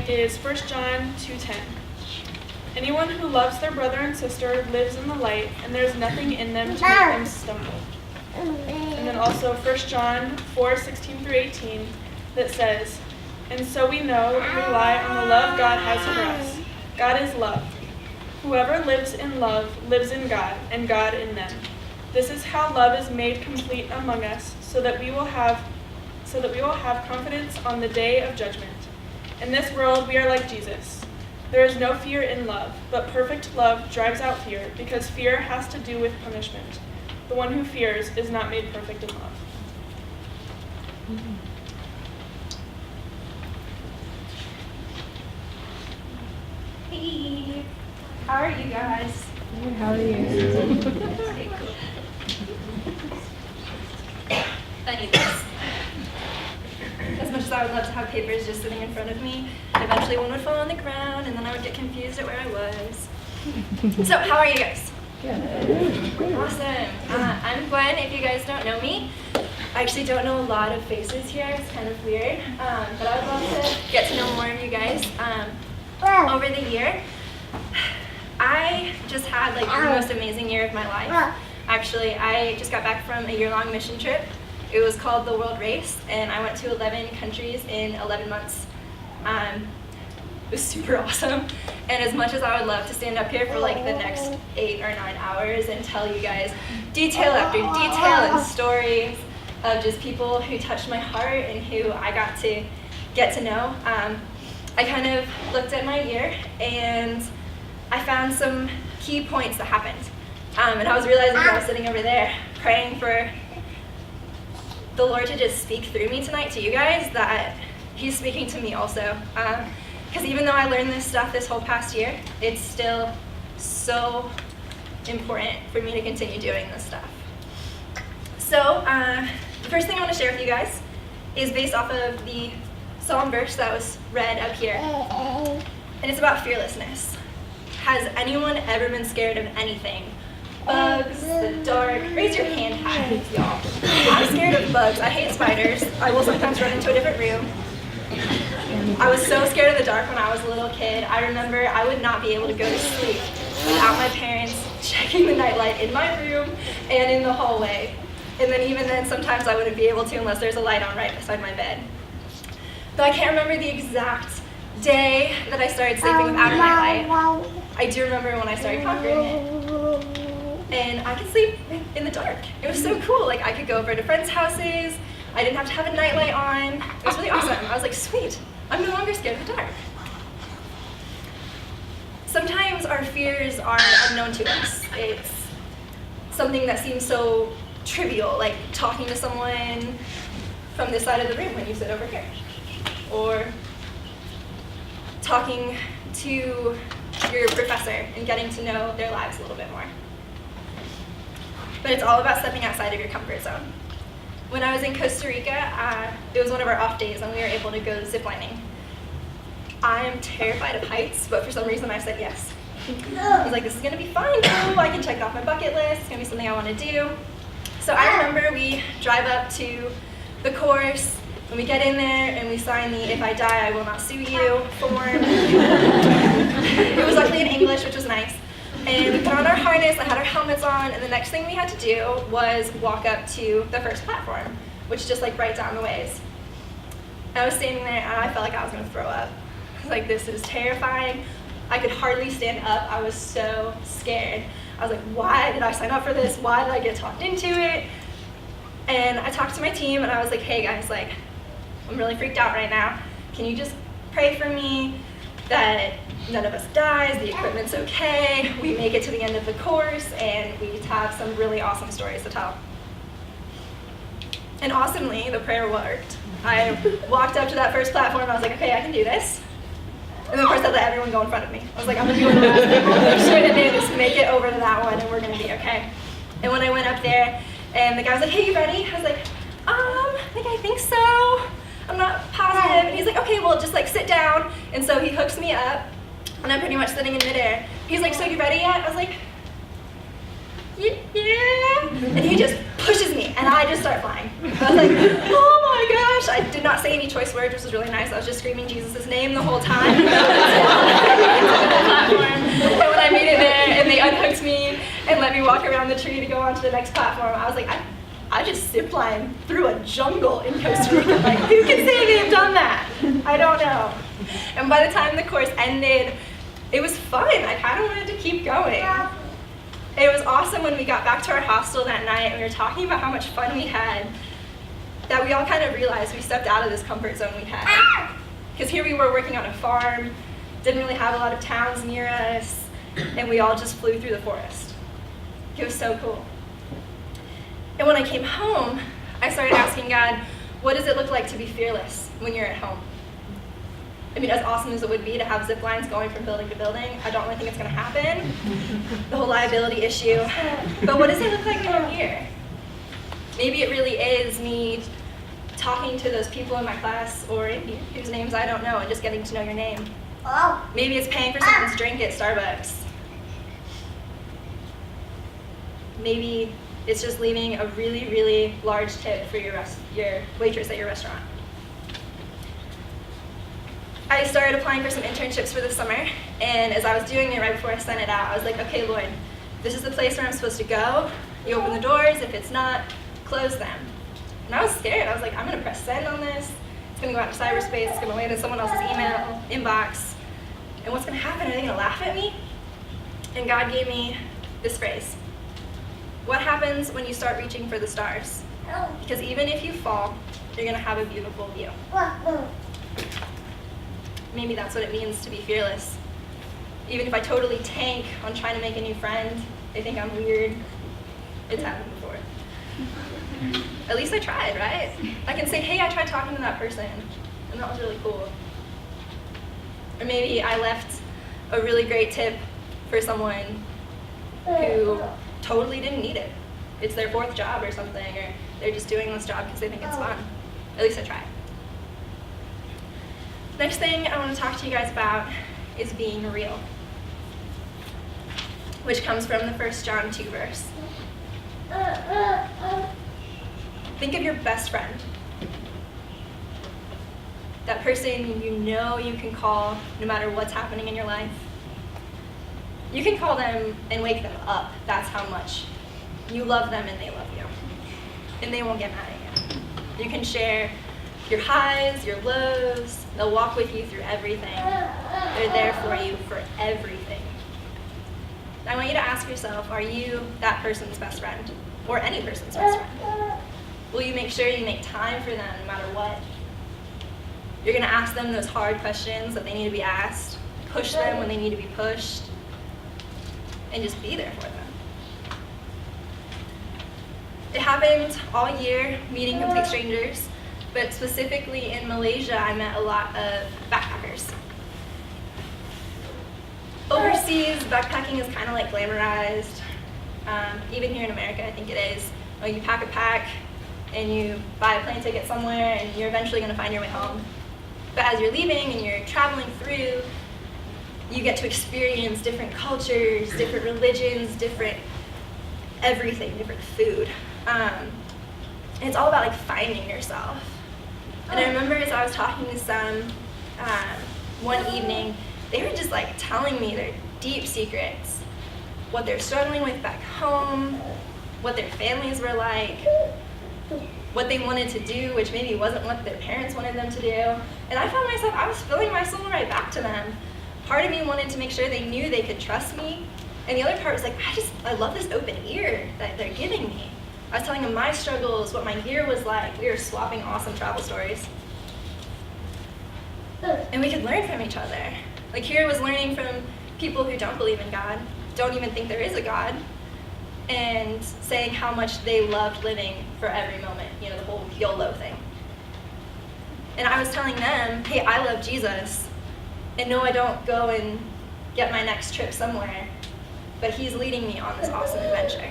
is 1 John 2:10. Anyone who loves their brother and sister lives in the light, and there is nothing in them to make them stumble. And then also 1 John 4:16-18 that says, and so we know and rely on the love God has for us. God is love. Whoever lives in love lives in God, and God in them. This is how love is made complete among us, so that we will have confidence on the day of judgment. In this world, we are like Jesus. There is no fear in love, but perfect love drives out fear, because fear has to do with punishment. The one who fears is not made perfect in love. Hey, how are you guys? Good, how are you? Okay, cool. I need this. As much as I would love to have papers just sitting in front of me, eventually one would fall on the ground and then I would get confused at where I was. So, how are you guys? Good. Awesome. I'm Gwen, if you guys don't know me. I actually don't know a lot of faces here, it's kind of weird, but I would love to get to know more of you guys. Over the year, I just had like the most amazing year of my life. Actually, I just got back from a year-long mission trip. It was called the World Race, and I went to 11 countries in 11 months. It was super awesome, and as much as I would love to stand up here for like the next 8 or 9 hours and tell you guys detail after detail and stories of just people who touched my heart and who I got to get to know, I kind of looked at my year and I found some key points that happened. And I was realizing that I was sitting over there praying for the Lord to just speak through me tonight to you guys, that He's speaking to me also. Because even though I learned this stuff this whole past year, it's still so important for me to continue doing this stuff. So the first thing I want to share with you guys is based off of the Psalm verse that was read up here, and it's about fearlessness. Has anyone ever been scared of anything? Bugs, the dark? Raise your hand high, y'all. I'm scared of bugs. I hate spiders. I will sometimes run into a different room. I was so scared of the dark when I was a little kid. I remember I would not be able to go to sleep without my parents checking the nightlight in my room and in the hallway. And then even then, sometimes I wouldn't be able to unless there's a light on right beside my bed. Though I can't remember the exact day that I started sleeping without a nightlight, I do remember when I started conquering it. And I could sleep in the dark. It was so cool. Like, I could go over to friends' houses. I didn't have to have a nightlight on. It was really awesome. I was like, sweet, I'm no longer scared of the dark. Sometimes our fears are unknown to us. It's something that seems so trivial, like talking to someone from this side of the room when you sit over here, or talking to your professor and getting to know their lives a little bit more. But it's all about stepping outside of your comfort zone. When I was in Costa Rica, it was one of our off days and we were able to go ziplining. I am terrified of heights, but for some reason I said yes. I was like, this is gonna be fun, cool, I can check it off my bucket list, it's gonna be something I wanna do. So I remember we drive up to the course, and we get in there and we sign the "If I die, I will not sue you" form. It was luckily in English, which was nice. And we put on our harness, I had our helmets on, and the next thing we had to do was walk up to the first platform, which is just like right down the ways. I was standing there and I felt like I was gonna throw up. I was like, this is terrifying. I could hardly stand up, I was so scared. I was like, why did I sign up for this? Why did I get talked into it? And I talked to my team and I was like, hey guys, like, I'm really freaked out right now. Can you just pray for me that none of us dies, the equipment's okay, we make it to the end of the course, and we have some really awesome stories to tell. And awesomely, the prayer worked. I walked up to that first platform, I was like, okay, I can do this. And then of course I let everyone go in front of me. I was like, I'm gonna be one of the last people, make sure to do this, make it over to that one, and we're gonna be okay. And when I went up there, and the guy was like, hey, you ready? I was like, I think so. I'm not positive. And he's like, okay, well, just like sit down. And so he hooks me up, and I'm pretty much sitting in midair. He's like, so you ready yet? I was like, yeah. And he just pushes me, and I just start flying. I was like, oh my my gosh. I did not say any choice words, which was really nice. I was just screaming Jesus' name the whole time. And when I made it there and they unhooked me and let me walk around the tree to go on to the next platform, I was like, I just ziplined through a jungle in Costa Rica. Like, who can say they've done that? I don't know. And by the time the course ended, it was fun. I kind of wanted to keep going. It was awesome when we got back to our hostel that night and we were talking about how much fun we had, that we all kind of realized we stepped out of this comfort zone we had. Because here we were working on a farm, didn't really have a lot of towns near us, and we all just flew through the forest. It was so cool. And when I came home, I started asking God, what does it look like to be fearless when you're at home? I mean, as awesome as it would be to have zip lines going from building to building, I don't really think it's going to happen. The whole liability issue. But what does it look like when I'm here? Maybe it really is me talking to those people in my class or UIndy whose names I don't know and just getting to know your name. Maybe it's paying for someone's drink at Starbucks. Maybe it's just leaving a really, really large tip for your waitress at your restaurant. I started applying for some internships for the summer, and as I was doing it right before I sent it out, I was like, okay, Lord, this is the place where I'm supposed to go. You open the doors. If it's not, close them. And I was scared. I was like, I'm going to press send on this. It's going to go out to cyberspace. It's going to land in someone else's email inbox. And what's going to happen? Are they going to laugh at me? And God gave me this phrase. What happens when you start reaching for the stars? Because even if you fall, you're going to have a beautiful view. Maybe that's what it means to be fearless. Even if I totally tank on trying to make a new friend, they think I'm weird. It's happened before. At least I tried, right? I can say, hey, I tried talking to that person, and that was really cool. Or maybe I left a really great tip for someone who totally didn't need it. It's their 4th job or something, or they're just doing this job because they think it's fun. At least I tried. Next thing I want to talk to you guys about is being real, which comes from the 1 John 2 verse. Think of your best friend. That person you know you can call no matter what's happening in your life. You can call them and wake them up. That's how much you love them and they love you. And they won't get mad at you. You can share your highs, your lows. They'll walk with you through everything. They're there for you for everything. I want you to ask yourself, are you that person's best friend? Or any person's best friend? Will you make sure you make time for them no matter what? You're going to ask them those hard questions that they need to be asked, push them when they need to be pushed, and just be there for them. It happened all year, meeting complete strangers, but specifically in Malaysia, I met a lot of backpackers. Overseas, backpacking is kind of like glamorized. Even here in America, I think it is. You pack a pack, and you buy a plane ticket somewhere, and you're eventually going to find your way home. But as you're leaving and you're traveling through, you get to experience different cultures, different religions, different everything, different food. And it's all about like finding yourself. And I remember as I was talking to some one evening, they were just like telling me their deep secrets, what they're struggling with back home, what their families were like, what they wanted to do, which maybe wasn't what their parents wanted them to do. And I found myself, I was filling my soul right back to them. Part of me wanted to make sure they knew they could trust me. And the other part was like, I love this open ear that they're giving me. I was telling them my struggles, what my year was like. We were swapping awesome travel stories. And we could learn from each other. Like here was learning from people who don't believe in God, don't even think there is a God, and saying how much they loved living for every moment, the whole YOLO thing. And I was telling them, hey, I love Jesus, and no, I don't go and get my next trip somewhere, but he's leading me on this awesome adventure.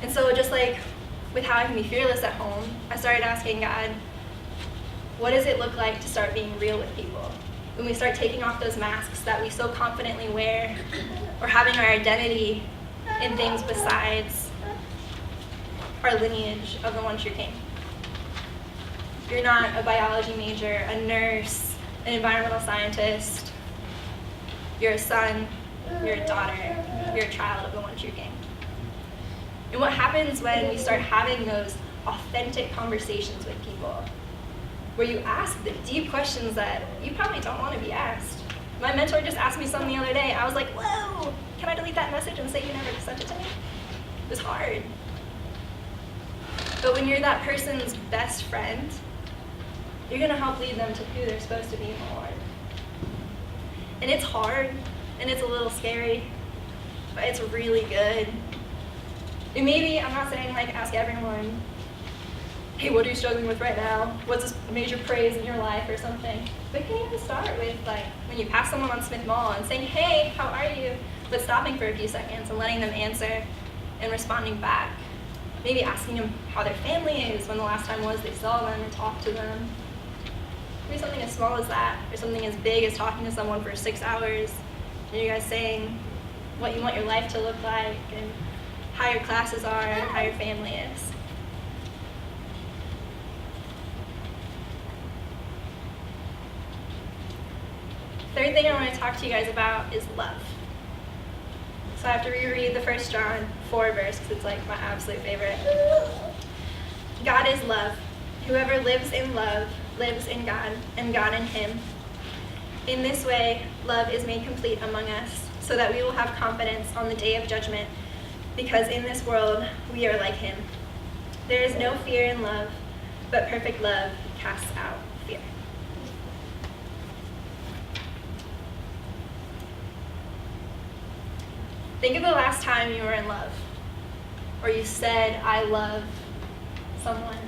And so just like with how I can be fearless at home, I started asking God, what does it look like to start being real with people? When we start taking off those masks that we so confidently wear, or having our identity in things besides our lineage of the one true king. You're not a biology major, a nurse, an environmental scientist. You're a son, you're a daughter, you're a child of the one true king. And what happens when we start having those authentic conversations with people, where you ask the deep questions that you probably don't want to be asked. My mentor just asked me something the other day. I was like, whoa, can I delete that message and say you never sent it to me? It was hard. But when you're that person's best friend, you're going to help lead them to who they're supposed to be in the Lord. And it's hard, and it's a little scary, but it's really good. And maybe, I'm not saying like ask everyone, hey, what are you struggling with right now? What's this major praise in your life or something? But you can even start with like when you pass someone on Smith Mall and saying, hey, how are you? But stopping for a few seconds and letting them answer and responding back. Maybe asking them how their family is, when the last time was they saw them or talked to them. Maybe something as small as that, or something as big as talking to someone for 6 hours, and you guys saying what you want your life to look like, and how your classes are, and how your family is. Third thing I want to talk to you guys about is love. So I have to reread the 1 John 4 verse, because it's like my absolute favorite. God is love. Whoever lives in love lives in God, and God in him. In this way, love is made complete among us, so that we will have confidence on the day of judgment, because in this world we are like him. There is no fear in love, but perfect love casts out fear. Think of the last time you were in love, or you said, I love someone.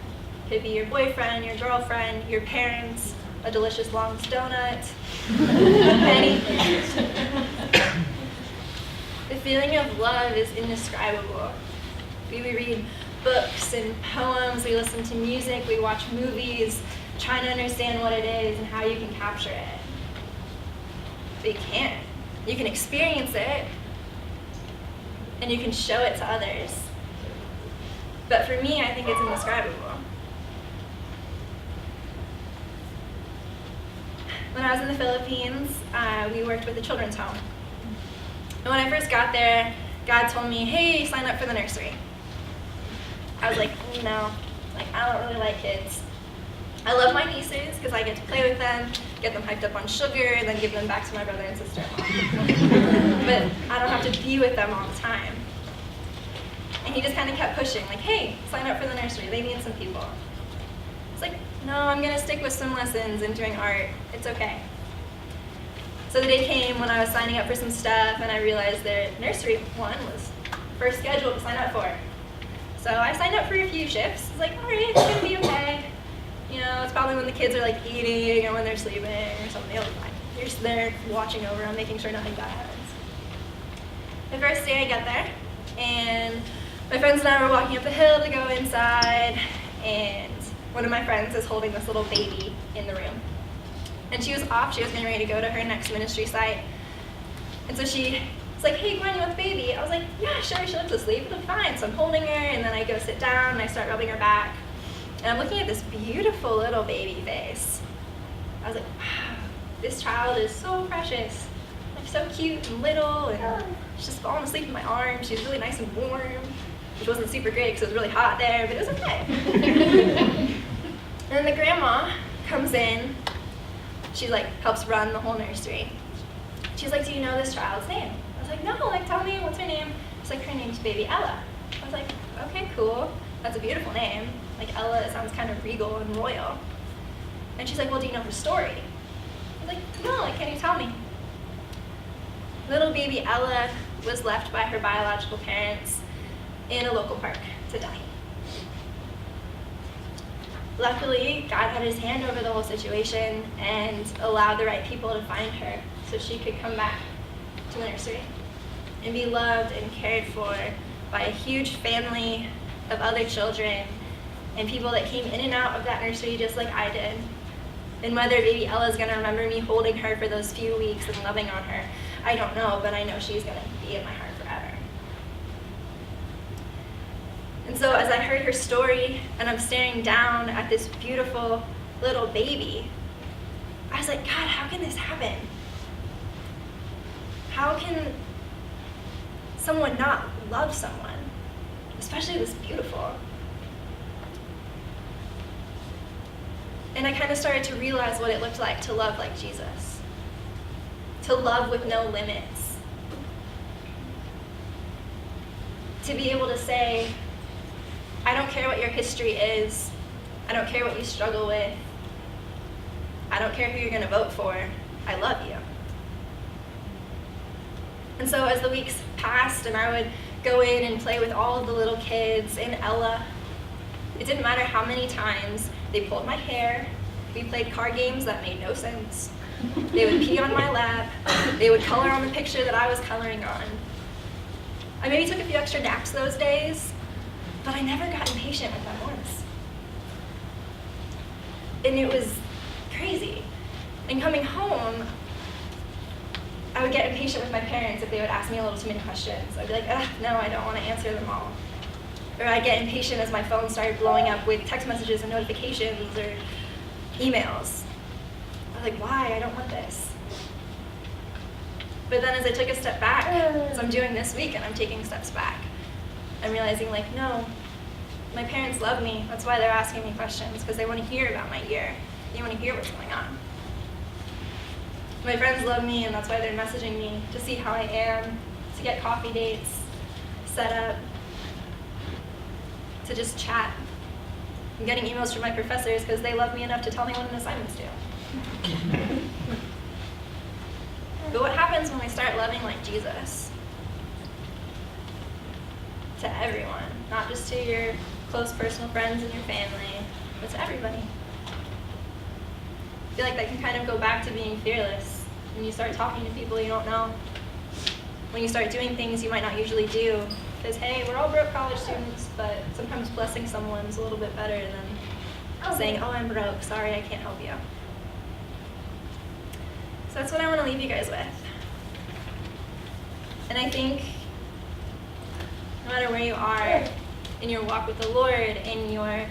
Could be your boyfriend, your girlfriend, your parents, a delicious long donut, anything. The feeling of love is indescribable. We read books and poems, we listen to music, we watch movies, trying to understand what it is and how you can capture it. But you can't. You can experience it, and you can show it to others. But for me, I think it's indescribable. When I was in the Philippines, we worked with a children's home. And when I first got there, God told me, hey, sign up for the nursery. I was like, no, like I don't really like kids. I love my nieces because I get to play with them, get them hyped up on sugar, and then give them back to my brother and sister-in-law. But I don't have to be with them all the time. And he just kind of kept pushing, like, hey, sign up for the nursery. They need some people. It's like, no, I'm going to stick with swim lessons and doing art. It's okay. So the day came when I was signing up for some stuff, and I realized that nursery one was first scheduled to sign up for. So I signed up for a few shifts. I was like, all right, it's going to be okay. You know, it's probably when the kids are like eating or when they're sleeping or something. It'll be fine. You're just there watching over them, making sure nothing bad happens. The first day I got there, and my friends and I were walking up the hill to go inside, and one of my friends is holding this little baby in the room. And she was off, she was getting ready to go to her next ministry site. And so she was like, hey Gwen, you want the baby? I was like, yeah, sure, she looks asleep, it'll be fine. So I'm holding her, and then I go sit down, and I start rubbing her back. And I'm looking at this beautiful little baby face. I was like, wow, this child is so precious. Like so cute and little, and she's just falling asleep in my arms. She's really nice and warm, which wasn't super great because it was really hot there, but it was okay. And then the grandma comes in. She like helps run the whole nursery. She's like, do you know this child's name? I was like, no, like tell me, what's her name? She's like, her name's baby Ella. I was like, okay, cool. That's a beautiful name. Like Ella, it sounds kind of regal and royal. And she's like, well, do you know her story? I was like, no, like, can you tell me? Little baby Ella was left by her biological parents in a local park to die. Luckily, God had his hand over the whole situation and allowed the right people to find her so she could come back to the nursery and be loved and cared for by a huge family of other children and people that came in and out of that nursery just like I did. And whether baby Ella's gonna remember me holding her for those few weeks and loving on her, I don't know, but I know she's gonna be in my heart forever. And so as I heard her story and I'm staring down at this beautiful little baby, I was like, God, how can this happen? How can someone not love someone, especially this beautiful? And I kind of started to realize what it looked like to love like Jesus, to love with no limits, to be able to say, I don't care what your history is, I don't care what you struggle with, I don't care who you're going to vote for, I love you. And so as the weeks passed and I would go in and play with all of the little kids in Ella, it didn't matter how many times they pulled my hair, we played card games that made no sense, they would pee on my lap, they would color on the picture that I was coloring on. I maybe took a few extra naps those days, but I never got impatient with them once. And it was crazy. And coming home, I would get impatient with my parents if they would ask me a little too many questions. I'd be like, ugh, no, I don't want to answer them all. Or I'd get impatient as my phone started blowing up with text messages and notifications or emails. I was like, why? I don't want this. But then as I took a step back, as I'm doing this week and I'm taking steps back, I'm realizing like, no, my parents love me. That's why they're asking me questions, because they want to hear about my year. They want to hear what's going on. My friends love me, and that's why they're messaging me to see how I am, to get coffee dates set up, to just chat. I'm getting emails from my professors because they love me enough to tell me what an assignment's due. But what happens when we start loving like Jesus? To everyone, not just to your close personal friends and your family, but to everybody. I feel like that can kind of go back to being fearless. When you start talking to people you don't know. When you start doing things you might not usually do. Because, hey, we're all broke college students, but sometimes blessing someone's a little bit better than saying, oh, I'm broke, sorry, I can't help you. So that's what I want to leave you guys with. And I think no matter where you are in your walk with the Lord, in your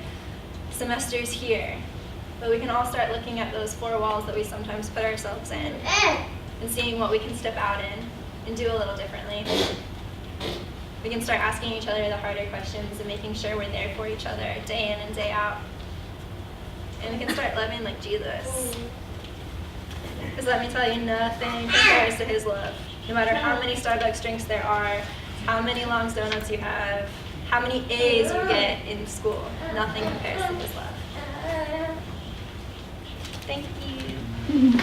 semesters here, but we can all start looking at those four walls that we sometimes put ourselves in and seeing what we can step out in and do a little differently. We can start asking each other the harder questions and making sure we're there for each other day in and day out. And we can start loving like Jesus. Because let me tell you, nothing compares to his love. No matter how many Starbucks drinks there are, how many long donuts you have, how many A's you get in school, nothing compares to his love. Thank you.